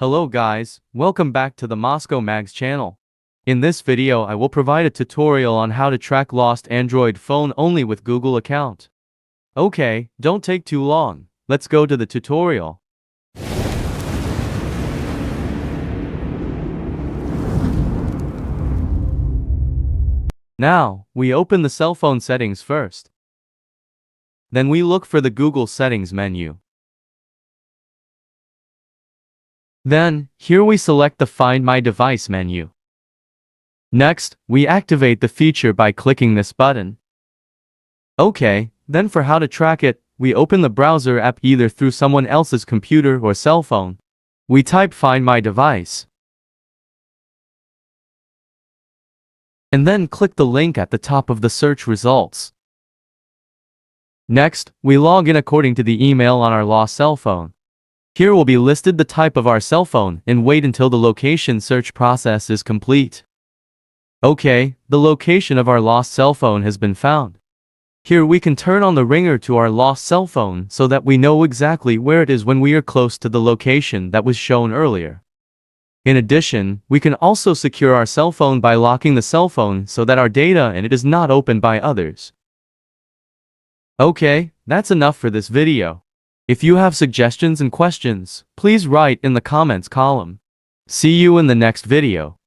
Hello guys, welcome back to the Moscow Mags channel. In this video I will provide a tutorial on how to track lost Android phone only with Google account. Okay, don't take too long, let's go to the tutorial. Now, we open the cell phone settings first. Then we look for the Google settings menu. Then, here we select the Find My Device menu. Next, we activate the feature by clicking this button. Okay, then for how to track it, we open the browser app either through someone else's computer or cell phone. We type Find My Device. And then click the link at the top of the search results. Next, we log in according to the email on our lost cell phone. Here will be listed the type of our cell phone and wait until the location search process is complete. Okay, the location of our lost cell phone has been found. Here we can turn on the ringer to our lost cell phone so that we know exactly where it is when we are close to the location that was shown earlier. In addition, we can also secure our cell phone by locking the cell phone so that our data and it is not opened by others. Okay, that's enough for this video. If you have suggestions and questions, please write in the comments column. See you in the next video.